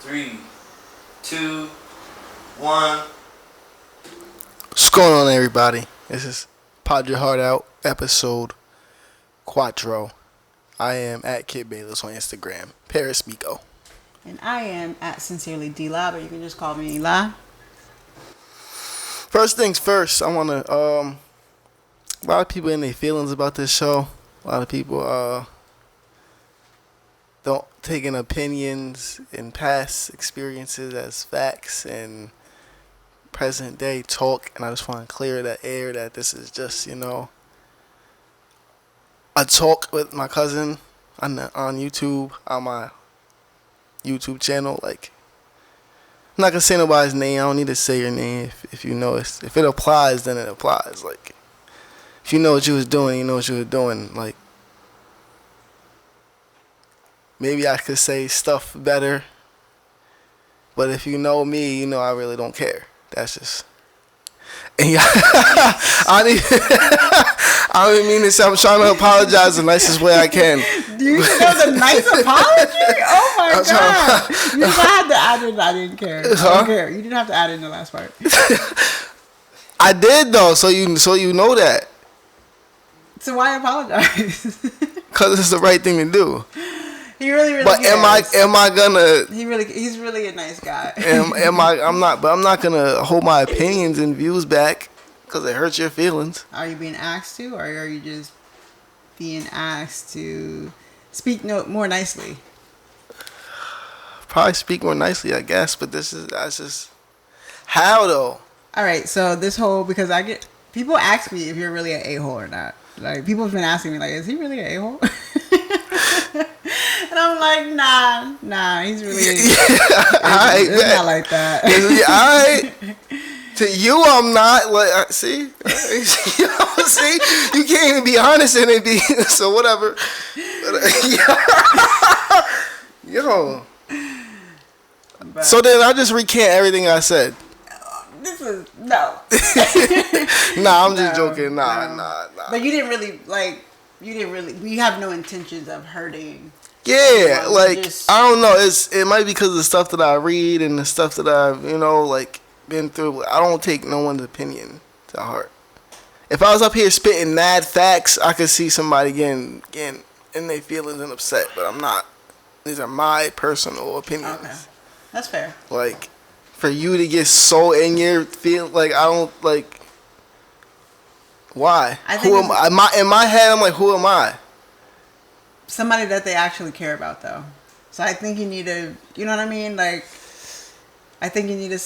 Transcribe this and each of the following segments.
3, 2, 1. What's going on, everybody? This is Pod Your Heart Out, episode Quattro. I am at Kid Bayless on Instagram. Paris Miko. And I am at Sincerely D-La, but you can just call me La. First things first, I want to, a lot of people in their feelings about this show. A lot of people, don't taking opinions and past experiences as facts and present day talk, and I just want to clear that air that this is just, a talk with my cousin on YouTube, on my YouTube channel. Like, I'm not gonna say nobody's name. I don't need to say your name. If you know it, if it applies, then it applies. Like, if you know what you was doing, you know what you were doing. Like, maybe I could say stuff better, but if you know me, you know I really don't care. That's just. And yeah, I didn't mean this. I'm trying to apologize the nicest way I can. Do you think that was a nice apology? Oh my God! You didn't have to add it. I didn't care. I don't care. You didn't have to add it in the last part. I did though, so you know that. So why apologize? Because it's the right thing to do. He really but cares. am I gonna? He's really a nice guy. I'm not gonna hold my opinions and views back because it hurts your feelings. Are you being asked to, or are you just being asked to speak more nicely? Probably speak more nicely, I guess. But that's just how though. All right, so this whole because I get people ask me if you're really an a-hole or not. Like people have been asking me like, is he really an a-hole? And I'm like, nah, he's really it's not like that. Alright. To you, I'm not like. See, see, you can't even be honest and it be so whatever. Yo. So then I just recant everything I said. This is no. Nah, I'm just joking. Nah. But you didn't really we have no intentions of hurting. Yeah, like I don't know. It might be because of the stuff that I read and the stuff that I've been through. I don't take no one's opinion to heart. If I was up here spitting mad facts, I could see somebody getting in their feelings and upset. But I'm not. These are my personal opinions. Okay, that's fair. Like for you to get so in your feel, like I don't like. Why? Who am I? In my head, I'm like, who am I? Somebody that they actually care about, though. So I think you need to, you know what I mean? Like, I think you need to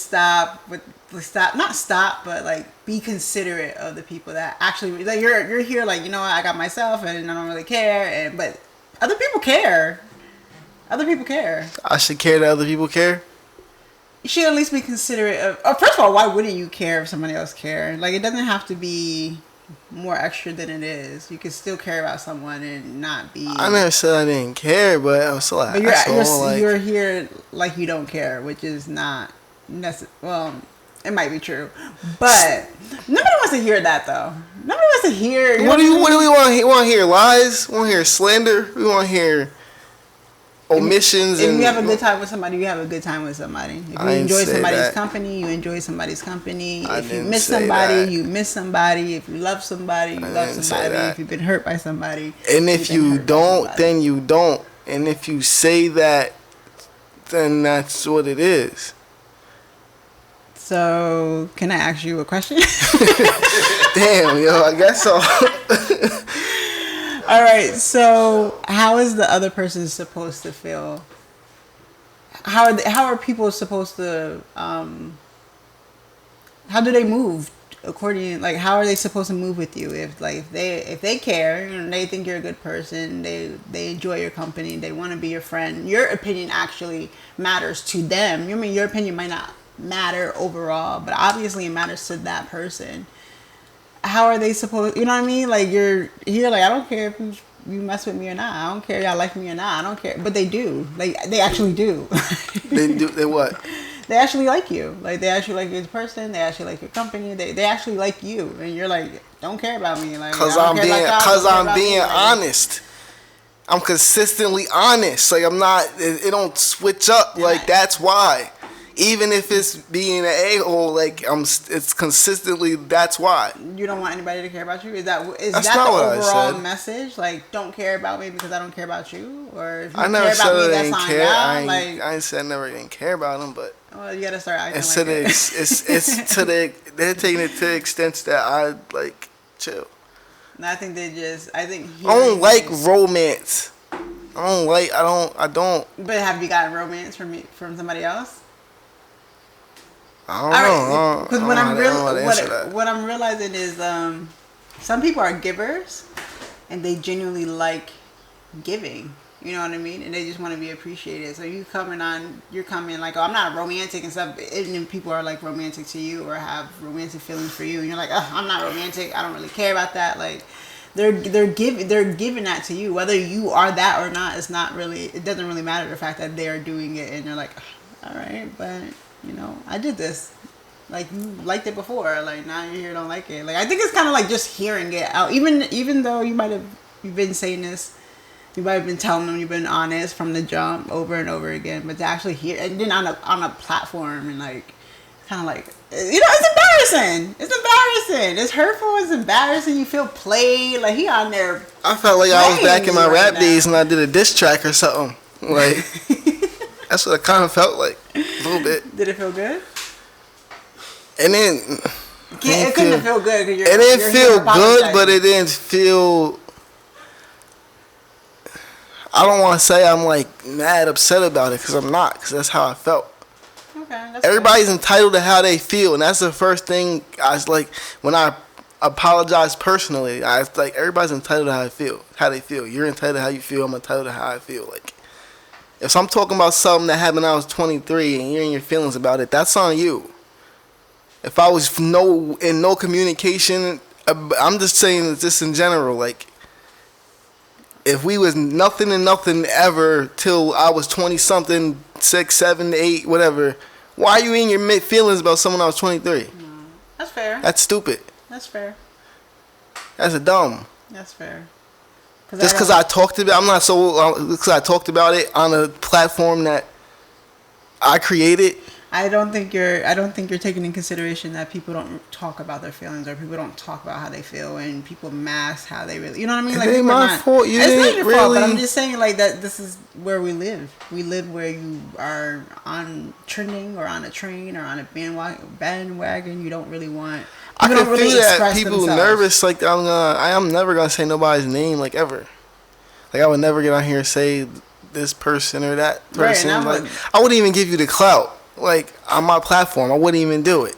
not stop, but like be considerate of the people that actually, like you're here, like, you know what, I got myself and I don't really care, but other people care. Other people care. I should care that other people care? You should at least be considerate of, first of all, why wouldn't you care if somebody else cared? Like, it doesn't have to be more extra than it is. You can still care about someone and not be. I never said I didn't care, but I'm still like. But you're here like you don't care, which is not necessary. Well, it might be true, but nobody wants to hear that though. Nobody wants to hear. What do we want? We want to hear lies. We want to hear slander. We want to hear omissions. If you have a good time with somebody, you have a good time with somebody. If you enjoy somebody's company, you enjoy somebody's company. If you miss somebody, you miss somebody. If you love somebody, you love somebody. If you've been hurt by somebody, and if you don't, then you don't. And if you say that, then that's what it is. So, can I ask you a question? Damn, yo, I guess so. All right, so how is the other person supposed to feel? How are people supposed to? How do they move according? Like, how are they supposed to move with you? If they care, they think you're a good person, they enjoy your company, they want to be your friend. Your opinion actually matters to them. I mean, your opinion might not matter overall, but obviously it matters to that person. How are they supposed? You know what I mean? Like you're like, I don't care if you mess with me or not. I don't care if y'all like me or not. I don't care, but they do. Like they actually do. They do. They what? They actually like you. Like they actually like you as a person. They actually like your company. They actually like you, and you're like, don't care about me. Like because I'm being honest. I'm consistently honest. Like I'm not. It don't switch up. Like that's why. Even if it's being an a-hole, like it's consistently. That's why. You don't want anybody to care about you. Is that the not overall message? Like, don't care about me because I don't care about you, or if you I never care said about me, I that's didn't on care. down. I ain't said I never didn't care about them, but well, you gotta start acting it's like to the it. it's to the they're taking it to the extent that I like chill. And I think I don't like romance. I don't. But have you gotten romance from somebody else? I don't know. Because what I'm realizing is some people are givers and they genuinely like giving. You know what I mean? And they just want to be appreciated. So you're coming like, oh, I'm not romantic and stuff. And then people are like romantic to you or have romantic feelings for you, and you're like, oh, I'm not romantic. I don't really care about that. Like, they're giving that to you, whether you are that or not. It doesn't really matter. The fact that they are doing it, and you're like, all right, but. You know, I did this. Like, you liked it before. Like, now you're here, don't like it. Like, I think it's kind of like just hearing it out. Even though you've been saying this, you might have been telling them you've been honest from the jump over and over again. But to actually hear, and then on a platform, and like, kind of like, you know, it's embarrassing. It's embarrassing. It's hurtful. It's embarrassing. You feel played. Like, he on there. I felt like I was back in my rap days and I did a diss track or something. Like. That's what it kind of felt like, a little bit. Did it feel good? And then it couldn't feel good. It didn't feel good, but it didn't feel. I don't want to say I'm like mad upset about it because I'm not, because that's how I felt. Okay. Everybody's entitled to how they feel, and that's the first thing I was like when I apologize personally. I was like, everybody's entitled to how they feel. You're entitled to how you feel. I'm entitled to how I feel. Like. If I'm talking about something that happened when I was 23 and you're in your feelings about it, that's on you. If I was in no communication, I'm just saying this in general. Like, if we was nothing and nothing ever till I was 20 something, 6, 7, 8, whatever, why are you in your feelings about someone I was 23? No, that's fair. That's stupid. That's fair. That's dumb. That's fair. Just because I talked about, because I talked about it on a platform that I created. I don't think you're taking in consideration that people don't talk about their feelings, or people don't talk about how they feel, and people mask how they really. You know what I mean? Like, it ain't my fault. It's not your fault, but I'm just saying, like, that this is where we live. We live where you are on trending or on a train or on a bandwagon. You don't really want. I can really feel that people themselves. nervous. Like, I'm never gonna say nobody's name, like, ever. Like, I would never get on here and say this person or that person. Right, like, I wouldn't even give you the clout. Like, on my platform, I wouldn't even do it.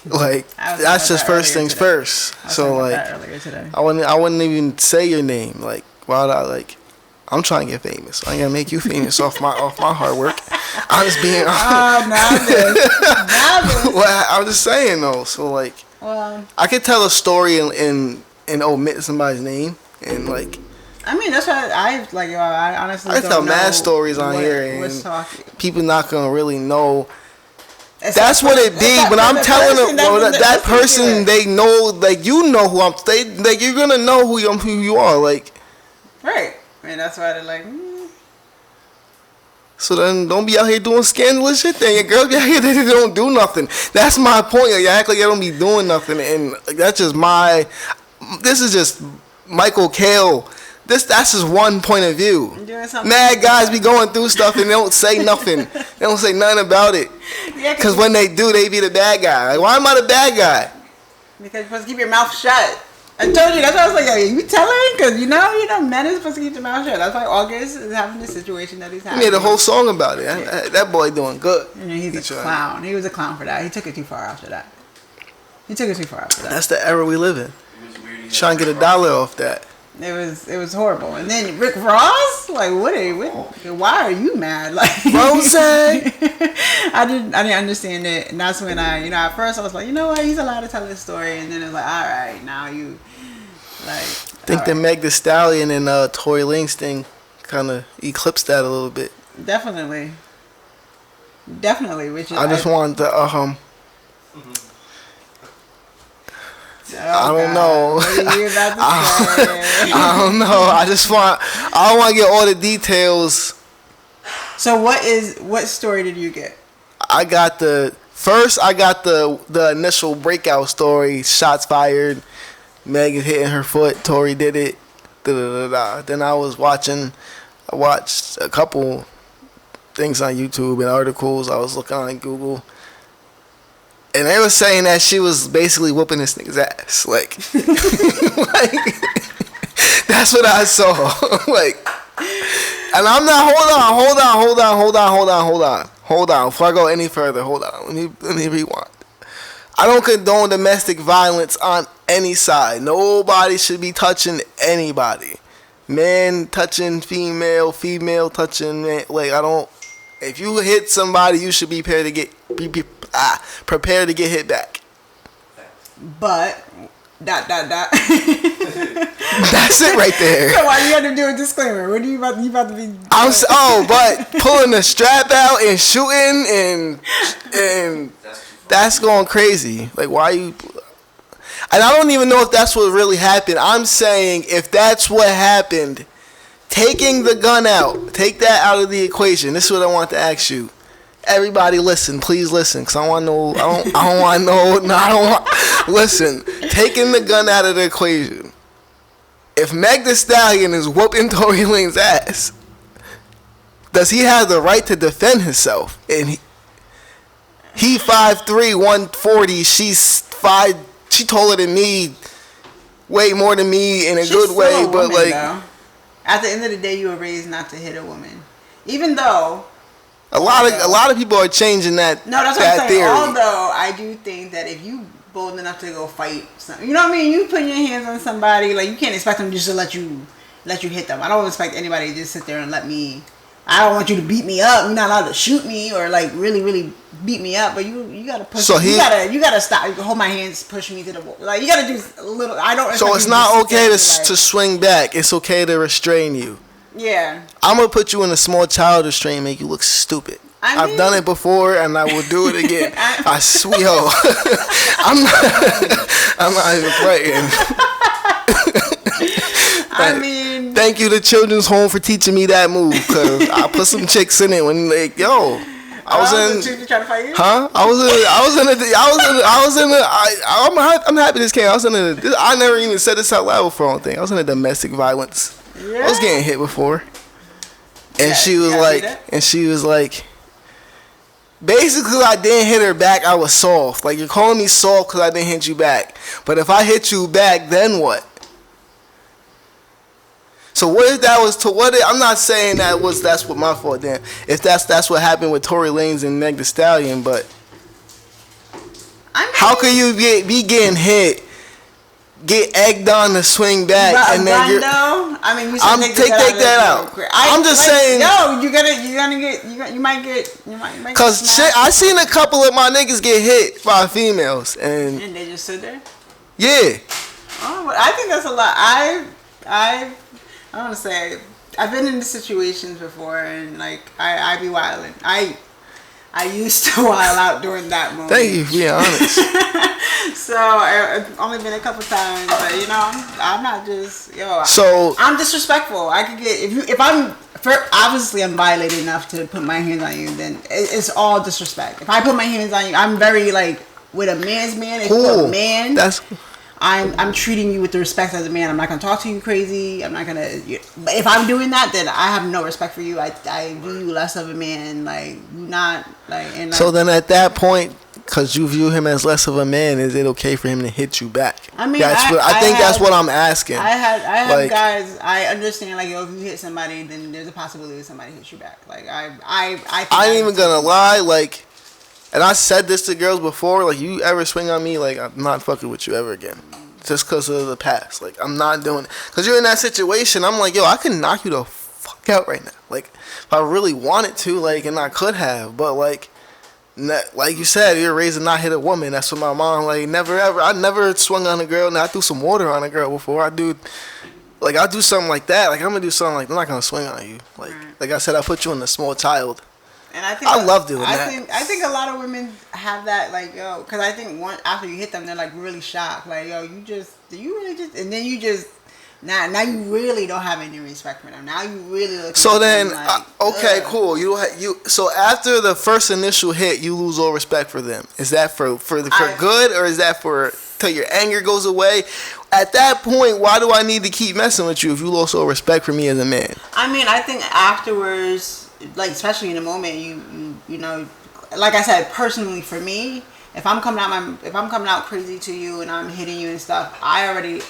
Like, that's just first things first. So, like, I wouldn't even say your name. Like, I'm trying to get famous. I ain't gonna make you famous off my hard work. I'm just being well, I'm just saying though. So, like, I could tell a story and omit somebody's name, and like. I mean, that's why I honestly don't tell know mad stories on here, and people not gonna really know. That's what it be. When I'm telling them that person, they know, like, you know who like, you're gonna know who you are, like. Right, and that's why they're like. So then, don't be out here doing scandalous shit. Then your girls be out here, they don't do nothing. That's my point. Like, you act like you don't be doing nothing, and that's just my. This is just Michael Kale. That's just one point of view. Mad guys be going through stuff and they don't say nothing. They don't say nothing about it. Because when they do, they be the bad guy. Like, why am I the bad guy? Because you're supposed to keep your mouth shut. I told you. That's why I was like, are you telling? Because you know, men are supposed to keep their mouth shut. That's why August is having the situation that he's having. He made a whole song about it. That boy doing good. And he's a clown. He was a clown for that. He took it too far after that. That's the era we live in. Trying to get $1 off that. It was horrible. And then Rick Ross, like, why are you mad? Like, Rose. I didn't understand it, and that's when at first I was like, you know what, he's allowed to tell his story, and then it's like, all right, now you, like. I think the Meg Thee Stallion and Tory Lanez thing kind of eclipsed that a little bit. Definitely, which is. I just wanted to I don't know. What are you about to say? I don't know. I don't want to get all the details. So what story did you get? I got the initial breakout story. Shots fired. Meg hitting her foot. Tori did it. Then I watched a couple things on YouTube and articles. I was looking on Google. And they were saying that she was basically whooping this nigga's ass. Like, that's what I saw. Like, and I'm not, hold on. Before I go any further, hold on. Let me rewind. I don't condone domestic violence on any side. Nobody should be touching anybody. Man touching female, female touching man. Like, I don't, if you hit somebody, you should be prepared to get hit back. But That's it right there. So why you had to do a disclaimer? What are you about to be? But pulling the strap out and shooting and that's going crazy. Like, why you? And I don't even know if that's what really happened. I'm saying if that's what happened, taking the gun out, take that out of the equation. This is what I want to ask you. Everybody listen, please listen, because I don't want to know. Listen, taking the gun out of the equation. If Meg Thee Stallion is whooping Tory Lane's ass, does he have the right to defend himself? And he 5'3", 140, she's 5, she taller than me, way more than me in a good way, but like, though. At the end of the day, you were raised not to hit a woman. Even though a lot of people are changing that. No, that's what I'm saying. Theory. Although I do think that if you bold enough to go fight, you know what I mean. You put your hands on somebody, like you can't expect them just to let you hit them. I don't expect anybody to just sit there and let me. I don't want you to beat me up. You're not allowed to shoot me or like really beat me up. But you gotta push. So you gotta stop. You hold my hands, push me to the wall. Like you gotta do a little. I don't. So it's not okay to swing back. It's okay to restrain you. Yeah. I'm gonna put you in a small child restraint, make you look stupid. I've done it before, and I will do it again. I swear, I'm not even playing. Thank you to Children's Home for teaching me that move, cause I put some chicks in it when like, yo, I was in. Trying to fight you? Huh? I'm happy this came. I never even said this out loud before. I don't think I was in a domestic violence. Yeah. I was getting hit before, and she was like, basically, I didn't hit her back. I was soft. Like, you're calling me soft because I didn't hit you back. But if I hit you back, then what? So what if that was to what? I'm not saying that's what my fault then. If that's what happened with Tory Lanez and Meg Thee Stallion, but how could you be getting hit? Get egged on to swing back, and then you're. I mean, you should take that out. I'm just saying. No, you might get. Cause shit, I seen a couple of my niggas get hit by females, and they just sit there. Yeah. Oh, I think that's a lot. I want to say I've been in situations before, and like I be wilding. I used to wild out during that moment. Thank you for being honest. So I've only been a couple times, but you know, I'm not just So I'm disrespectful. I could get if I'm obviously I'm violated enough to put my hands on you, then it's all disrespect. If I put my hands on you, I'm very like with a man's man. If you're a man, I'm treating you with the respect as a man. I'm not gonna talk to you crazy. I'm not gonna. But if I'm doing that, then I have no respect for you. I view you less of a man. Like you not like. And so then at that point, because you view him as less of a man, is it okay for him to hit you back? I mean, I think that's what I'm asking. I have guys. I understand. Like, if you hit somebody, then there's a possibility that somebody hits you back. Like I ain't even gonna lie. Like. And I said this to girls before, like, you ever swing on me, like, I'm not fucking with you ever again. Just because of the past. Like, I'm not doing it. Because you're in that situation, I'm like, yo, I can knock you the fuck out right now. Like, if I really wanted to, like, and I could have. But, like you said, you're raised to not hit a woman. That's what my mom, like, never ever. I never swung on a girl. Now, I threw some water on a girl before. I'll do something like that. Like, I'm going to do something like, I'm not going to swing on you. Like I said, I put you in a small child And I think I love doing that. I think a lot of women have that, like, yo, because I think after you hit them, they're like really shocked, like, yo, you really just, and then you just now you really don't have any respect for them. Now you really look. So then, like, okay, cool. So after the first initial hit, you lose all respect for them. Is that for good, or is that for till your anger goes away? At that point, why do I need to keep messing with you if you lost all respect for me as a man? I mean, I think afterwards, like especially in the moment, you know, like I said, personally for me, if I'm coming out crazy to you and I'm hitting you and stuff, I already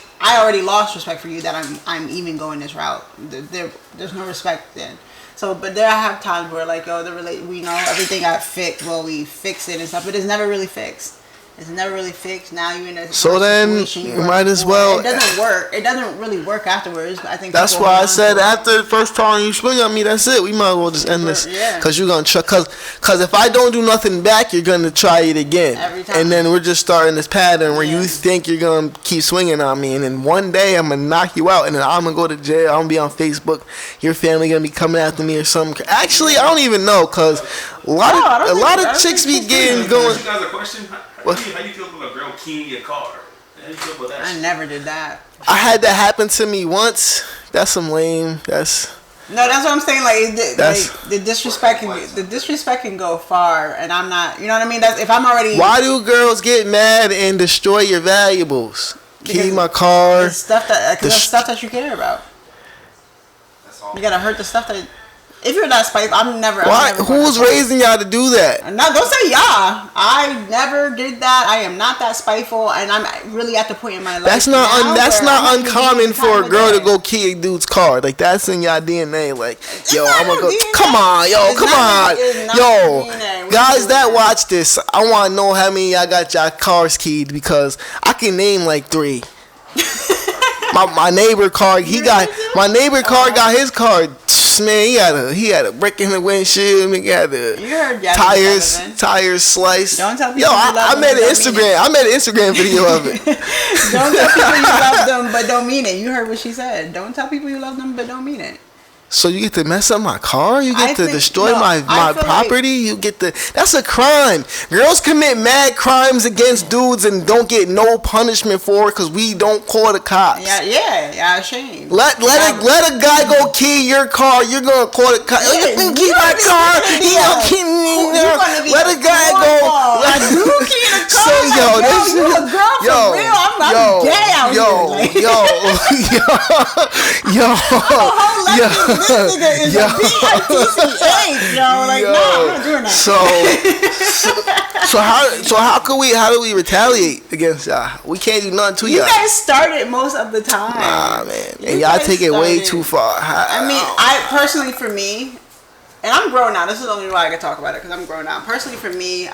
lost respect for you that I'm even going this route. There's no respect then. So, but there I have times where like, yo, we know everything got fixed. Well, we fix it and stuff, but it's never really fixed. It's never really fixed. Now you're in a situation you might as well. It doesn't work. It doesn't really work afterwards. But I think that's why I said after the first time you swing on me, that's it. We might as well just end this. Yeah. Cause you're gonna try. Cause if I don't do nothing back, you're gonna try it again. Every time. And then we're just starting this pattern where you think you're gonna keep swinging on me, and then one day I'm gonna knock you out, and then I'm gonna go to jail. I'm gonna be on Facebook. Your family gonna be coming after me or something. Actually, I don't even know. Cause a lot of chicks be getting going. You guys a question? How do you feel about a girl keying your car? How do you feel about that? I never did that. I had that happen to me once. That's some lame. No, that's what I'm saying. Like the disrespect can go far, and I'm not. You know what I mean? That's if I'm already. Why do girls get mad and destroy your valuables? Key my car. The stuff that you care about. That's all. You gotta hurt the stuff that. If you're not spiteful, Why? Who's raising y'all to do that? No, don't say y'all. I never did that. I am not that spiteful, and I'm really at the point in my life. That's not uncommon for a girl to go key a dude's car. Like that's in y'all DNA. Like, yo, I'm gonna go. Come on, guys that watch this, I want to know how many y'all got y'all cars keyed because I can name like 3. My neighbor car, my neighbor car got his car. Man, he had a brick in the windshield. He had the tires sliced. Don't tell people yo, I made an Instagram video of it. Don't tell people you love them but don't mean it. You heard what she said. Don't tell people you love them but don't mean it. So you get to mess up my car? You get to destroy my property? That's a crime. Girls commit mad crimes against dudes and don't get no punishment for it because we don't call the cops. Yeah, shame. Let a guy go key your car. You're gonna call the cops. Let me key my car. Let a guy go. I do key the car. So you a girl for real? I'm gay out here. This nigga is a b.e.t, yo. Like, no, I'm not doing that. So how do we retaliate against y'all? We can't do nothing to y'all. You guys start it most of the time. Nah, man. And y'all take it way too far. I personally, for me, and I'm grown now. This is the only way I can talk about it because I'm grown now. Personally, for me,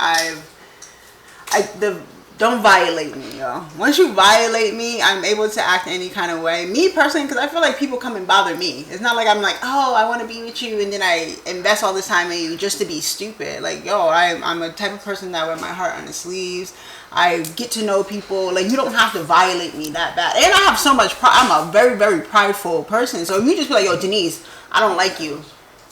don't violate me, yo. Once you violate me, I'm able to act any kind of way. Me personally, because I feel like people come and bother me. It's not like I'm like, oh, I want to be with you, and then I invest all this time in you just to be stupid. Like, yo, I'm a type of person that wear my heart on the sleeves. I get to know people. Like, you don't have to violate me that bad. And I have so much pride. I'm a very, very prideful person. So if you just be like, yo, Denise, I don't like you.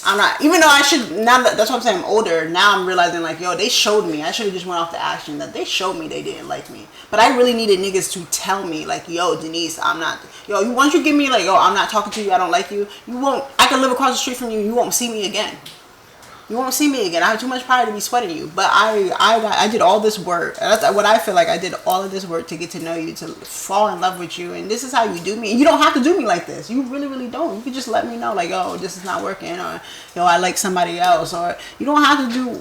I'm not, even though I should, now that's what I'm saying, I'm older, now I'm realizing like, yo, they showed me, I should have just went off the action that they showed me they didn't like me. But I really needed niggas to tell me like, yo, Denise, I'm not, once you give me like, yo, I'm not talking to you, I don't like you, I can live across the street from you, you won't see me again. You won't see me again. I have too much pride to be sweating you. But I did all this work. That's what I feel like. I did all of this work to get to know you, to fall in love with you. And this is how you do me. And you don't have to do me like this. You really, really don't. You can just let me know, like, oh, this is not working. Or, yo, I like somebody else. Or you don't have to do...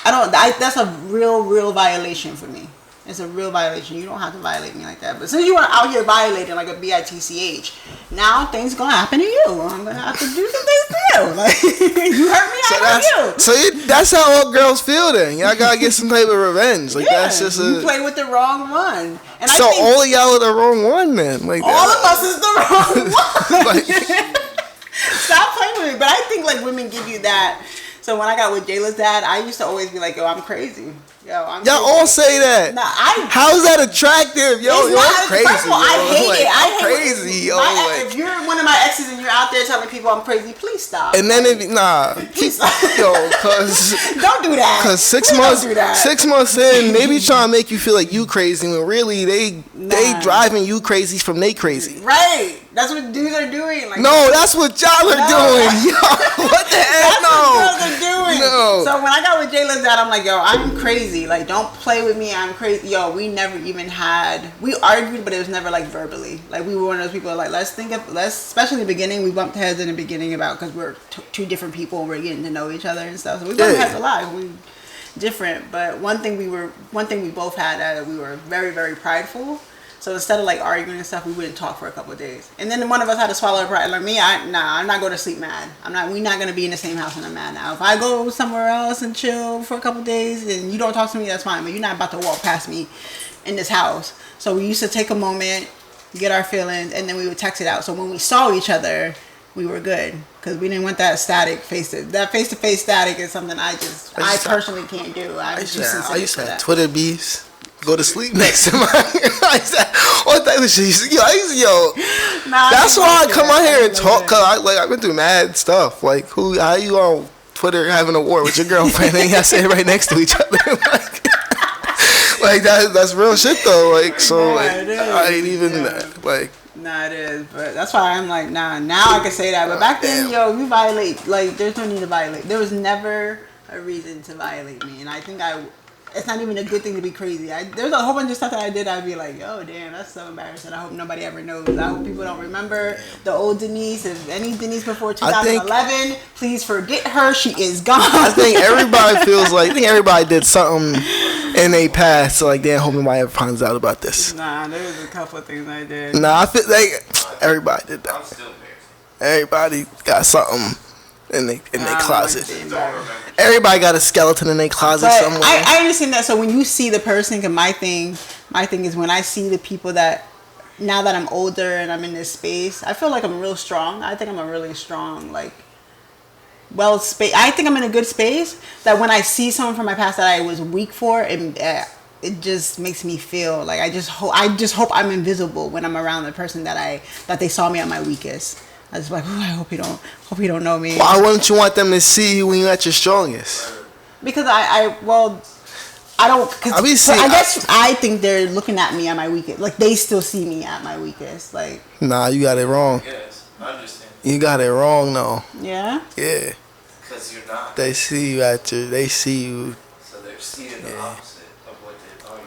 that's a real violation for me. It's a real violation. You don't have to violate me like that. But since you are out here violating like a b.i.t.c.h, now things gonna happen to you. I'm gonna have to do some things to you. Like, you hurt me, I hurt you. So that's how all girls feel then. Y'all gotta get some type of revenge. Like, that's just you play with the wrong one. And so all of y'all are the wrong one then. Like, all of us is the wrong one. Stop playing with me. But I think like women give you that. So when I got with Jayla's dad, I used to always be like, yo, I'm crazy. Y'all all say that. Nah, how is that attractive? Yo, it's you're crazy. First of all, I hate it. I hate crazy, yo. If you're one of my exes and you're out there telling people I'm crazy, please stop. And then please stop. Yo, cause don't do that. Cause 6 months in, they be trying to make you feel like you crazy when really they driving you crazy from they crazy. Right. That's what dudes are doing. Like, no, that's what y'all are doing. Yo, what the heck? That's what girls are doing. No. So when I got with Jayla's dad, I'm like, yo, I'm crazy. Like, don't play with me. I'm crazy. Yo, we never even we argued, but it was never like verbally. Like, we were one of those people like, especially in the beginning, we bumped heads in the beginning because we're two different people and we're getting to know each other and stuff. So we bumped heads a lot. We different, but one thing we both had, we were very, very prideful. So instead of like arguing and stuff, we wouldn't talk for a couple of days. And then one of us had to swallow our pride. Like me, I'm not going to sleep mad. We're not going to be in the same house when I'm mad now. If I go somewhere else and chill for a couple of days and you don't talk to me, that's fine. But you're not about to walk past me in this house. So we used to take a moment, get our feelings, and then we would text it out. So when we saw each other, we were good. Because we didn't want that static face-to-face static is something I personally can't do. I used to have Twitter beefs. Go to sleep next to my. What type of shit? Yo. That's why I come out here and talk. Cause I've been through mad stuff. Like how you on Twitter having a war with your girlfriend and y'all sit right next to each other? like that's real shit though. Like so I ain't even like. Nah, it is, but that's why I'm like, nah. Now I can say that, but back then, yo, you violate. Like, there's no need to violate. There was never a reason to violate me, and I think it's not even a good thing to be crazy. There's a whole bunch of stuff that I did. I'd be like, yo, damn, that's so embarrassing. I hope nobody ever knows. I hope people don't remember the old Denise. If any Denise before 2011, please forget her. She is gone. I think everybody feels like everybody did something in their past. So like, damn, hope nobody ever finds out about this. Nah, there was a couple of things I did. Nah, I feel like everybody did that. I'm still embarrassed. Everybody got something in their closet. Everybody got a skeleton in their closet somewhere. I understand that. So when you see the person, cause my thing is when I see the people that, now that I'm older and I'm in this space, I feel like I'm real strong. I think I'm a really strong, like, I think I'm in a good space that when I see someone from my past that I was weak for, it just makes me feel like I just hope I'm invisible when I'm around the person that they saw me at my weakest. I was like, I hope you don't know me. Why wouldn't you want them to see you when you're at your strongest? Because I don't. Cause I guess I think they're looking at me at my weakest. Like they still see me at my weakest. Like. Nah, you got it wrong. Yes, I understand. You got it wrong, though. Yeah. Yeah. Because you're not. They see you They see you. So they're seeing the opposite of what they thought you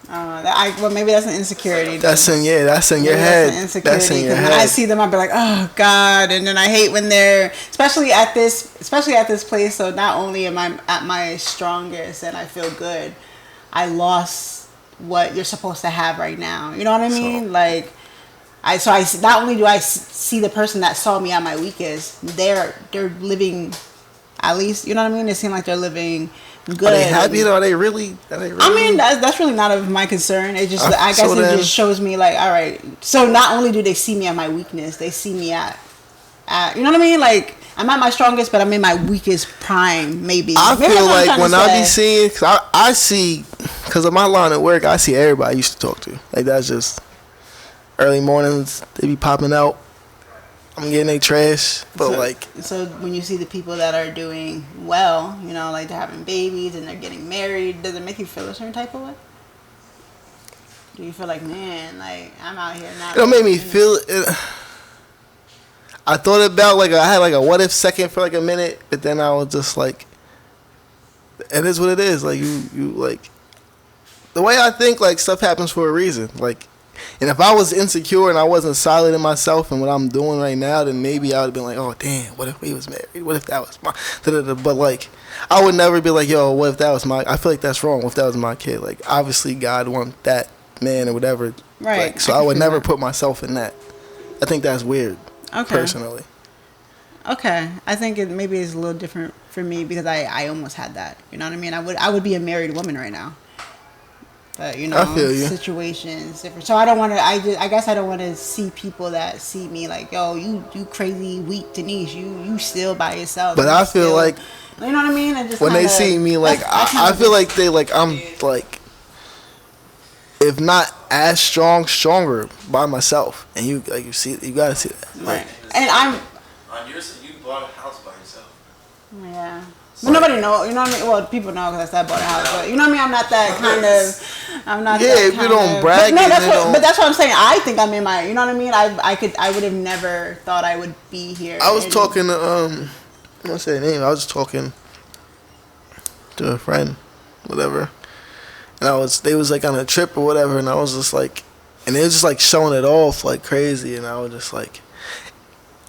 were. Well, maybe that's an insecurity. That's in your head. That's in your head. When I see them, I'll be like, oh God, and then I hate when they're, especially at this place. So not only am I at my strongest and I feel good, I lost what you're supposed to have right now. You know what I mean? Not only do I see the person that saw me at my weakest, they're living, at least, you know what I mean? It seems like they're living good. Are they happy though? Are they really? I mean, that's really not of my concern. It just, I guess it just shows me like, all right. So not only do they see me at my weakness, they see me at you know what I mean? Like I'm at my strongest, but I'm in my weakest prime. Maybe. I feel like when I be seeing, cause I see, because of my line of work, I see everybody I used to talk to. Like that's just early mornings. They be popping out. I'm getting their trash, but So when you see the people that are doing well, you know, like they're having babies and they're getting married, does it make you feel a certain type of way? Do you feel like, man, like I'm out here not? It made me feel it. I thought about I had a what if second for a minute, but then I was just like, it is what it is. Like you like the way I think, stuff happens for a reason. And if I was insecure and I wasn't solid in myself and what I'm doing right now, then maybe I would have been like, oh, damn, what if we was married? What if that was my... But, I would never be like, yo, what if that was my... I feel like that's wrong. What if that was my kid? Obviously, God want that man or whatever. Right. So I would never put myself in that. I think that's weird, personally. Okay. I think maybe it's a little different for me because I almost had that. You know what I mean? I would be a married woman right now. But you know, I feel you. situations different. So I don't want to. I guess I don't want to see people that see me like, yo, you crazy weak Denise. You still by yourself. But you I feel still, like you know what I mean. I just when kinda, they see me, like I feel like they like I'm like, if not as stronger by myself. And you like you see, you gotta see that. Right. And I'm on your side. You bought a house by yourself. Yeah. But nobody know, you know what I mean? Well, people know because I said I bought a house, but you know what I mean? I'm not that kind of, I'm not Yeah, that if you kind don't of, brag, but, no, but that's what I'm saying. I think I'm in my, you know what I mean? I would have never thought I would be here. I was talking to, I'm gonna say her name. I was talking to a friend, whatever. And they was like on a trip or whatever, and I was just like, and they was just like showing it off like crazy, and I was just like,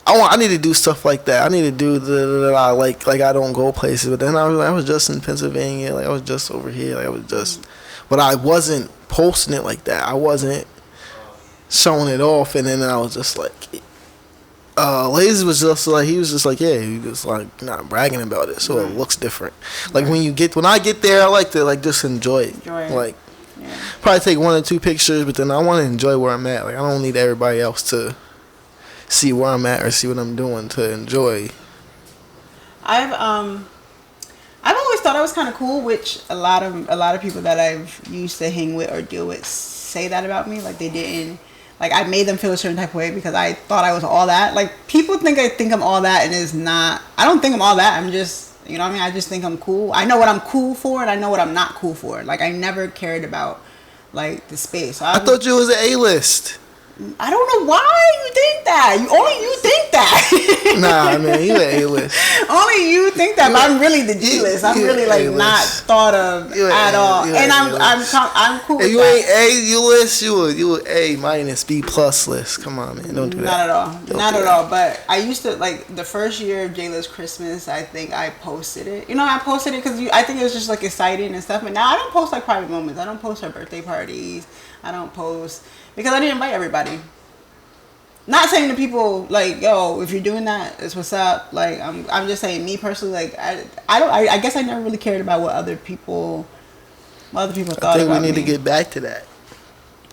I need to do stuff like that. I need to do like I don't go places. But then I was just in Pennsylvania, like I was just over here, like I was just, but I wasn't posting it like that. I wasn't showing it off, and then I was just like, Lazy was just like, he was just like, yeah, he was like not bragging about it, so it looks different. Like when I get there, I like to like just enjoy it. Like probably take 1 or 2 pictures, but then I want to enjoy where I'm at. Like I don't need everybody else to see where I'm at or see what I'm doing to enjoy. I've always thought I was kind of cool, which a lot of people that I've used to hang with or deal with say that about me. Like they didn't, like I made them feel a certain type of way because I thought I was all that. Like people think I think I'm all that, and it's not. I don't think I'm all that. I'm just, you know what I mean? I just think I'm cool. I know what I'm cool for, and I know what I'm not cool for. Like I never cared about like the space. So I thought you was an A-list. I don't know why you think that. Only you think that. Nah, man, you an A-list. Only you think that, but I'm really the G-list. I'm really like A-list. not thought of at all. And I'm cool with If you that. ain't A-list, you a A minus B plus list. Come on, man, don't do that. Not at all. Don't Not do at that. all. But I used to, like, the first year of J-List Christmas, I think I posted it. You know, I posted it because I think it was just, like, exciting and stuff. But now I don't post, like, private moments. I don't post her birthday parties. I don't post, because I didn't invite everybody. Not saying to people, like, yo, if you're doing that, it's what's up. Like, I'm just saying, me personally, like, I guess I never really cared about what other people thought about me. I think we need to get back to that.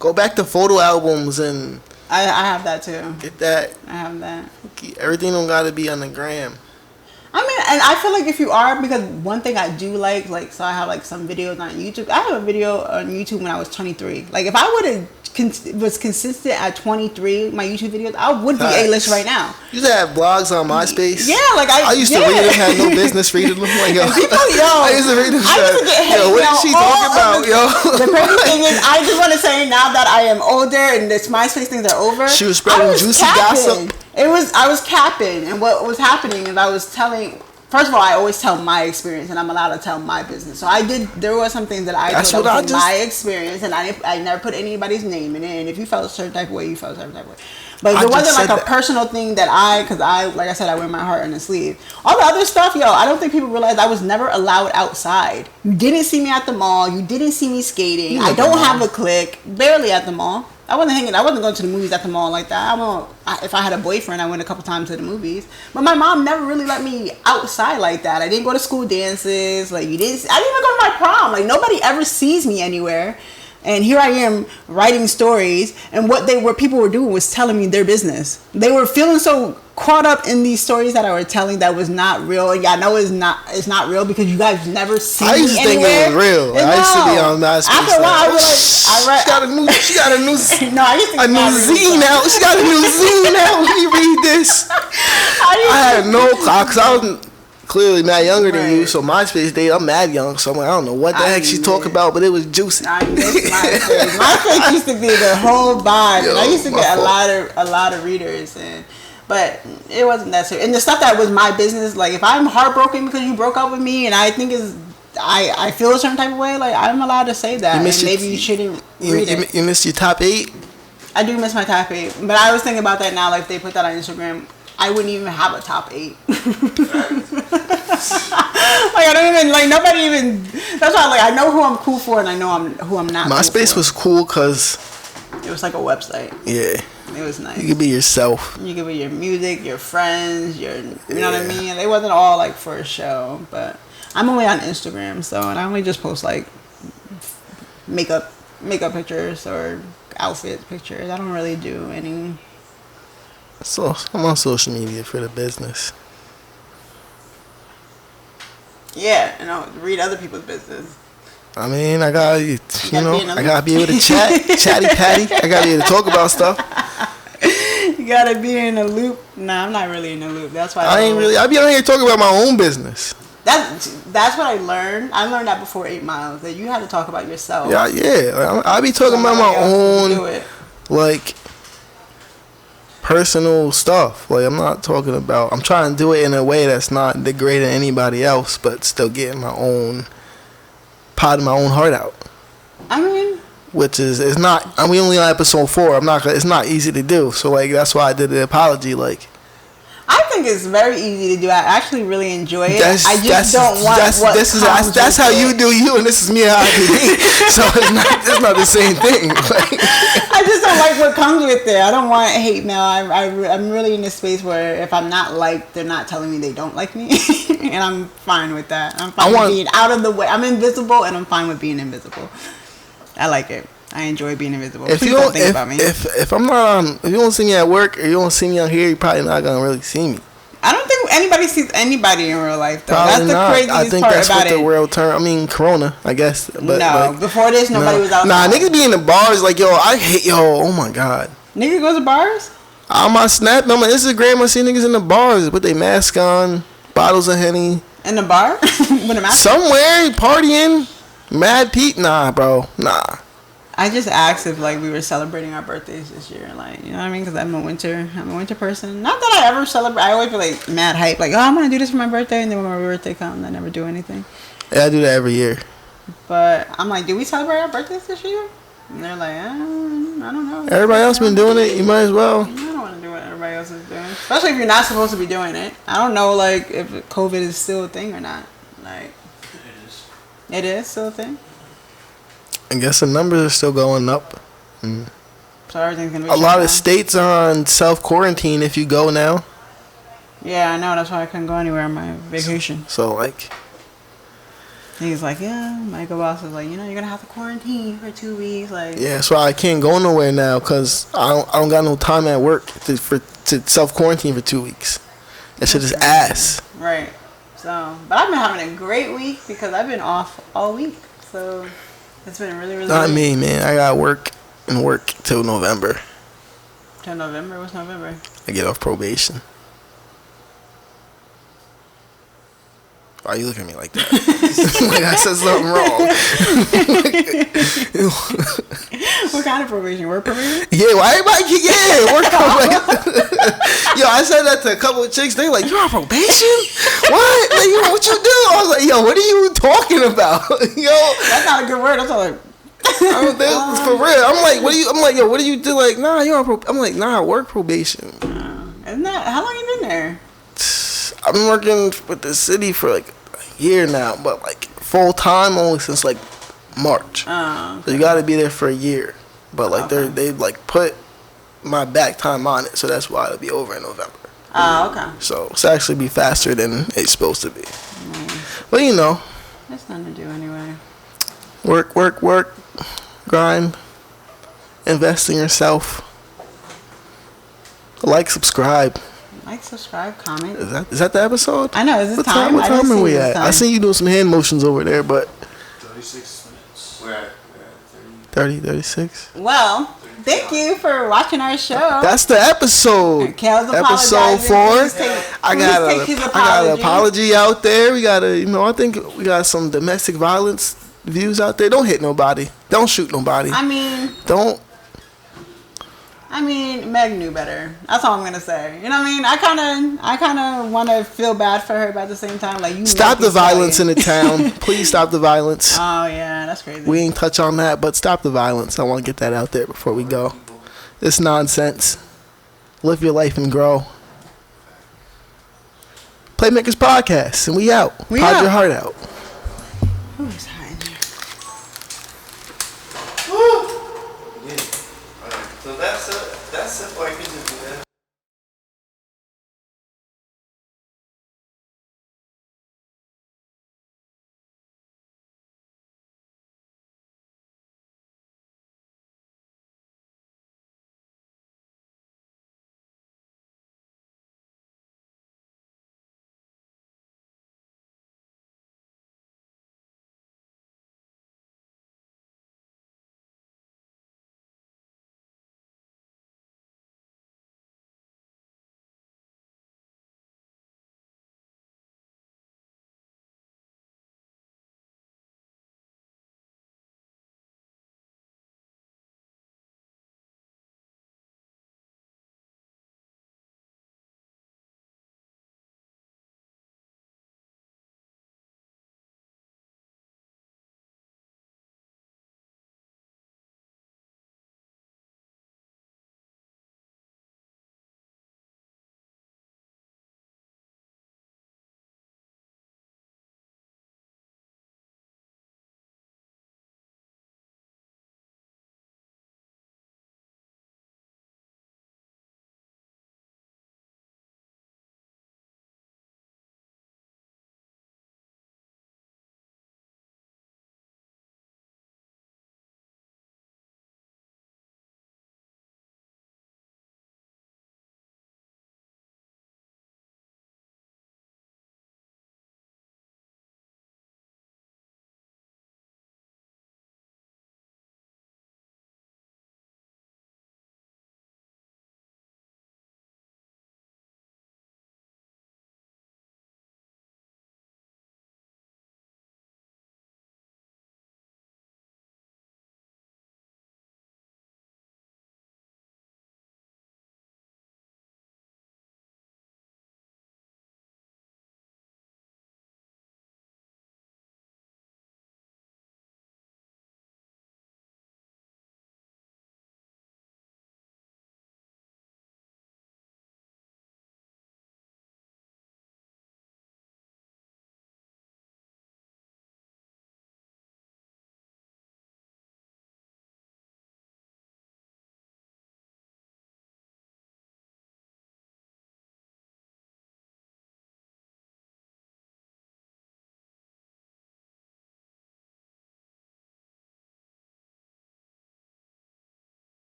Go back to photo albums and I have that too. get that. I have that. Everything don't gotta be on the gram. I mean, and I feel like if you are, because one thing I do like, so I have like some videos on YouTube. I have a video on YouTube when I was 23. Like, if I would have was consistent at 23, my YouTube videos, I would be A-list right now. You used to have blogs on MySpace. Yeah, like I used to read them, had no business reading them. Like, yo, people, I used to read them. I used to get hate Yo, what is she talking about, yo? The crazy thing is, I just want to say now that I am older and this MySpace things are over, She was spreading juicy capping. gossip. I was capping, and what was happening is I was telling. First of all, I always tell my experience, and I'm allowed to tell my business. So there were some things that I told about my experience, and I never put anybody's name in it. And if you felt a certain type of way, you felt a certain type of way. But there wasn't like a personal thing that because like I said, I wear my heart on the sleeve. All the other stuff, yo, I don't think people realize I was never allowed outside. You didn't see me at the mall. You didn't see me skating. I don't have a clique. Barely at the mall. I wasn't going to the movies at the mall like that. If I had a boyfriend, I went a couple times to the movies. But my mom never really let me outside like that. I didn't go to school dances. Like I didn't even go to my prom. Like nobody ever sees me anywhere. And here I am writing stories, and what people were doing was telling me their business. They were feeling so caught up in these stories that I was telling that was not real. And I know it's not real because you guys never see me anywhere. I used to think it was real. I used to be on MySpace. After a while, I was like, she got a new no, I used to a new zine out. She got a new zine out. Let me read this. I had no clock because I was clearly mad younger than you, so MySpace day, I'm mad young, so I'm like, I don't know what the heck she talk about, but it was juicy. I miss MySpace. MySpace used to be the whole vibe. Yo, I used to get a lot of readers, but it wasn't that serious. And the stuff that was my business, like if I'm heartbroken because you broke up with me, and I think I feel a certain type of way, like I'm allowed to say that, and maybe you shouldn't read it. You missed your top 8? I do miss my top 8, but I was thinking about that now. Like if they put that on Instagram, I wouldn't even have a top 8. Like I don't even like nobody even. That's why like I know who I'm cool for and I know who I'm not. MySpace was cool because it was like a website. Yeah, it was nice. You could be yourself. You could be your music, your friends, you know what I mean. They wasn't all like for a show, but I'm only on Instagram, and I only just post like makeup makeup pictures or outfit pictures. I don't really do any. So I'm on social media for the business. Yeah, and I'll read other people's business. I mean, I gotta, You I gotta be able to chatty patty. I gotta be able to talk about stuff. You gotta be in a loop. Nah, I'm not really in a loop. That's why I ain't really. I be on here talking about my own business. That's what I learned. I learned that before 8 Miles, that you had to talk about yourself. Yeah. I be talking about my own, like, personal stuff. Like, I'm not talking about. I'm trying to do it in a way that's not degrading anybody else, but still getting my own pot of my own heart out. I mean, which is not. I mean, we only on episode 4. I'm not. It's not easy to do. So like that's why I did the apology. Like, I think it's very easy to do. I actually really enjoy it. I just don't want that's how you do you, and this is me how I do me. So it's not the same thing. Like, I just don't like what comes with it. I don't want hate mail. I'm really in a space where if I'm not liked, they're not telling me they don't like me, and I'm fine with that. I'm fine with being out of the way. I'm invisible, and I'm fine with being invisible. I like it. I enjoy being invisible. If you don't think about me. If I'm not on, if you don't see me at work or you don't see me on here, you're probably not gonna really see me. I don't think anybody sees anybody in real life though. Probably that's the craziest part about it. I think that's what the world term. I mean, Corona, I guess. But no, like, before this, nobody was outside. Nah, niggas be in the bars like, yo, I hate, oh my god. Niggas goes to bars? On my Snap, on my Instagram, I see niggas in the bars with their mask on, bottles of Henny. In the bar? With a mask? Somewhere, partying, mad Pete. Nah, bro, nah. I just asked if like we were celebrating our birthdays this year, like, you know what I mean? Because I'm a winter person. Not that I ever celebrate. I always feel like mad hype, like, oh, I'm gonna do this for my birthday, and then when my birthday comes, I never do anything. Yeah, I do that every year. But I'm like, do we celebrate our birthdays this year? And they're like, I don't know. Everybody else been doing it. You might as well. I don't want to do what everybody else is doing, especially if you're not supposed to be doing it. I don't know, like, if COVID is still a thing or not. Like, it is still a thing. I guess the numbers are still going up. So everything's gonna be a lot of states are on self-quarantine if you go now. Yeah, I know. That's why I couldn't go anywhere on my vacation. So like, he's like, yeah, Michael Boss is like, you know, you're gonna have to quarantine for 2 weeks. Like, yeah, that's why I can't go nowhere now because I don't got no time at work to self-quarantine for 2 weeks. That shit is ass. Right. So, but I've been having a great week because I've been off all week. So. It's been really, really Not me, man. I got work till November. Till November? What's November? I get off probation. Why are you looking at me like that? Like I said something wrong. What kind of probation? Work probation? Yeah, why everybody? Yeah, work probation. Yo, I said that to a couple of chicks. They like, you on probation? What? Like, yo, what you do? I was like, yo, what are you talking about? Yo, that's not a good word. I'm like, that's for real. I'm like, what do you? I'm like, yo, what do you do? Like, nah, you on probation? I'm like, nah, I work probation. Isn't that how long you been there? I've been working with the city for like a year now, but like full time only since like March. Oh, okay. So you got to be there for a year. But like they like put my back time on it, so that's why it'll be over in November. Oh, okay. So it's actually be faster than it's supposed to be. But you know, there's nothing to do anyway. Work, grind, invest in yourself. Like, subscribe. Like, subscribe, comment. Is that the episode? I know. Is this what time? What time are we at? I see you doing some hand motions over there, but 36 minutes. We're at 30, 36. Well, thank you for watching our show. That's the episode. Episode 4. I got an apology out there. We got I think we got some domestic violence views out there. Don't hit nobody. Don't shoot nobody. I mean, Meg knew better. That's all I'm gonna say. You know what I mean? I kind of want to feel bad for her, but at the same time, like, you stop the violence in the town. Please stop the violence. Oh yeah, that's crazy. We ain't touch on that, but stop the violence. I want to get that out there before we go. It's nonsense. Live your life and grow. Playmakers Podcast, and we out. Pod your heart out. Who's hot in there? Woo! Yeah. Alright, so that's it. I can just do that.